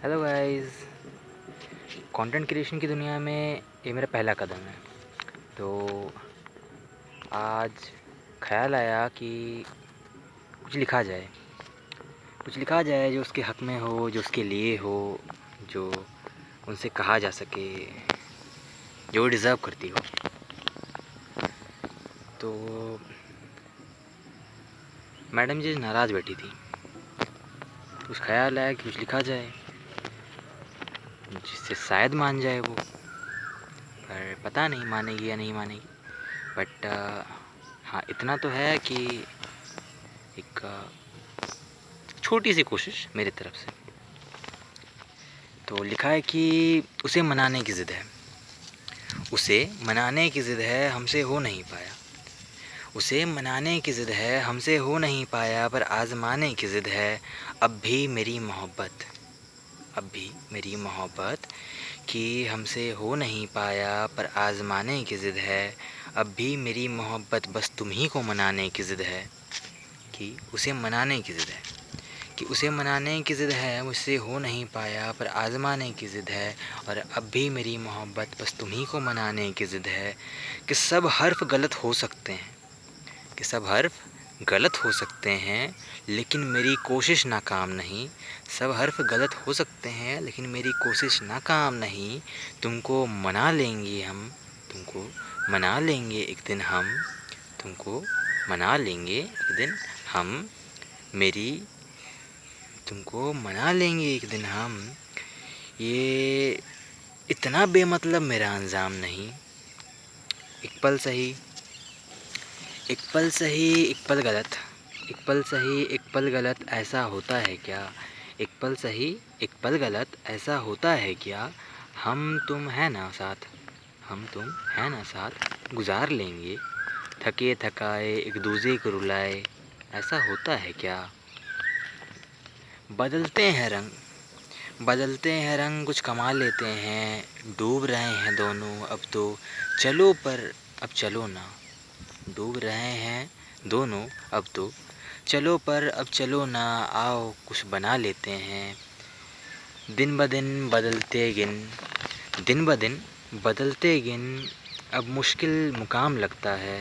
Hello guys. Content creation की दुनिया में ये मेरा पहला कदम है। तो आज ख्याल आया कि कुछ लिखा जाए, जो उसके हक़ में हो, जो उसके लिए हो, जो उनसे कहा जा सके, जो डिज़र्व करती हो। तो मैडम जी नाराज़ बैठी थी, कुछ ख्याल आया कि कुछ लिखा जाए जिससे शायद मान जाए वो, पर पता नहीं मानेगी या नहीं मानेगी। बट हाँ, इतना तो है कि एक छोटी सी कोशिश मेरी तरफ से। तो लिखा है कि उसे मनाने की ज़िद है, उसे मनाने की ज़िद है, हमसे हो नहीं पाया। उसे मनाने की ज़िद है, हमसे हो नहीं पाया, पर आज़माने की ज़िद है। अब भी मेरी मोहब्बत, अब भी मेरी मोहब्बत कि हमसे हो नहीं पाया, पर आज़माने की ज़िद है। अब भी मेरी मोहब्बत बस तुम ही को मनाने की ज़िद है, कि उसे मनाने की ज़िद है, कि उसे मनाने की ज़िद है, मुझसे हो नहीं पाया, पर आज़माने की ज़िद है। और अब भी मेरी मोहब्बत बस तुम्ही को मनाने की ज़िद है। कि सब हर्फ गलत हो सकते हैं, कि सब हर्फ गलत हो सकते हैं, लेकिन मेरी कोशिश नाकाम नहीं। सब हर्फ गलत हो सकते हैं, लेकिन मेरी कोशिश नाकाम नहीं। तुमको मना लेंगे हम, तुमको मना लेंगे एक दिन हम, तुमको मना लेंगे एक दिन हम, मेरी तुमको मना लेंगे एक दिन हम। ये इतना बेमतलब मेरा अंजाम नहीं। एक पल सही, एक पल सही, एक पल गलत, एक पल सही, एक पल गलत, ऐसा होता है क्या? एक पल सही, एक पल गलत, ऐसा होता है क्या? हम तुम है ना साथ, हम तुम है ना साथ, गुजार लेंगे थके थकाए, एक दूजे को रुलाए, ऐसा होता है क्या? बदलते हैं रंग, बदलते हैं रंग, कुछ कमा लेते हैं, डूब रहे हैं दोनों अब तो, चलो पर अब चलो ना। डूब रहे हैं दोनों अब तो, चलो पर अब चलो ना, आओ कुछ बना लेते हैं। दिन ब दिन बदलते गिन, दिन ब दिन बदलते गिन, अब मुश्किल मुकाम लगता है।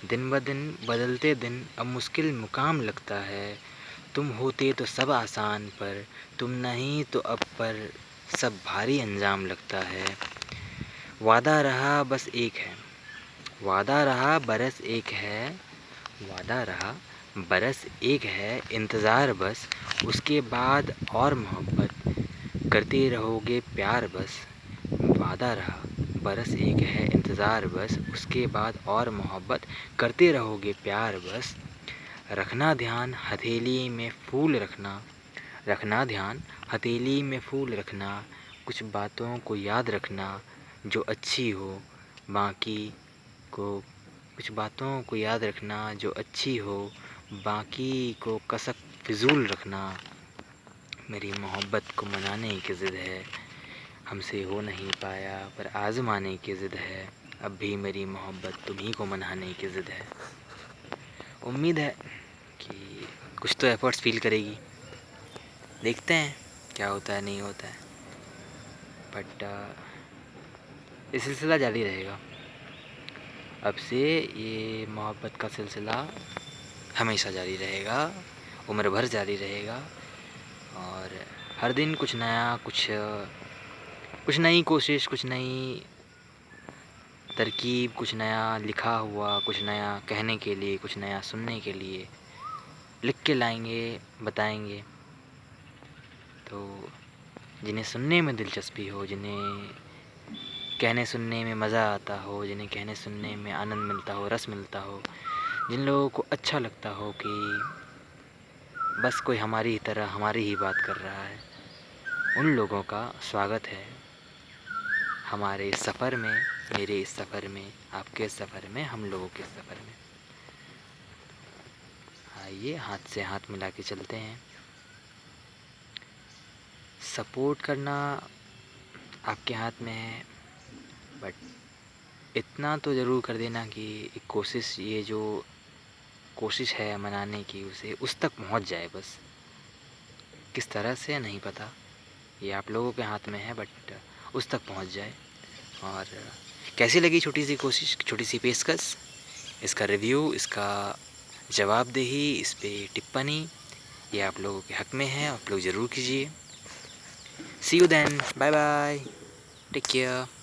दिन ब दिन बदलते दिन, अब मुश्किल मुकाम लगता है। तुम होते तो सब आसान, पर तुम नहीं तो अब पर सब भारी अंजाम लगता है। वादा रहा बस एक है, वादा रहा बरस एक है, वादा रहा बरस एक है, इंतज़ार बस उसके बाद और मोहब्बत करते रहोगे प्यार बस। वादा रहा बरस एक है, इंतज़ार बस उसके बाद और मोहब्बत करते रहोगे प्यार बस। रखना ध्यान हथेली में फूल रखना, रखना ध्यान हथेली में फूल रखना, कुछ बातों को याद रखना जो अच्छी हो, बाकी को कुछ बातों को याद रखना जो अच्छी हो, बाकी को कसक फिजूल रखना। मेरी मोहब्बत को मनाने की ज़िद है, हमसे हो नहीं पाया, पर आज़माने की ज़िद है। अब भी मेरी मोहब्बत तुम्ही को मनाने की ज़िद है। उम्मीद है कि कुछ तो एफ़र्ट्स फ़ील करेगी। देखते हैं क्या होता है नहीं होता है, बट ये सिलसिला जारी रहेगा। अब से ये मोहब्बत का सिलसिला हमेशा जारी रहेगा, उम्र भर जारी रहेगा। और हर दिन कुछ नया, कुछ नई कोशिश, कुछ नई तरकीब, कुछ नया लिखा हुआ, कुछ नया कहने के लिए, कुछ नया सुनने के लिए लिख के लाएंगे, बताएंगे। तो जिन्हें सुनने में दिलचस्पी हो, जिन्हें कहने सुनने में मज़ा आता हो, जिन्हें कहने सुनने में आनंद मिलता हो, रस मिलता हो, जिन लोगों को अच्छा लगता हो कि बस कोई हमारी ही तरह हमारी ही बात कर रहा है, उन लोगों का स्वागत है हमारे सफ़र में, मेरे इस सफ़र में, आपके सफ़र में, हम लोगों के सफ़र में। आइए हाथ से हाथ मिला के चलते हैं। सपोर्ट करना आपके हाथ में है, बट इतना तो ज़रूर कर देना कि एक कोशिश, ये जो कोशिश है मनाने की, उसे उस तक पहुंच जाए। बस किस तरह से नहीं पता, ये आप लोगों के हाथ में है, बट उस तक पहुंच जाए। और कैसी लगी छोटी सी कोशिश, छोटी सी पेशकश, इसका रिव्यू, इसका जवाबदेही, इस पे टिप्पणी, ये आप लोगों के हक में है, आप लोग ज़रूर कीजिए। See you then, bye bye, take care.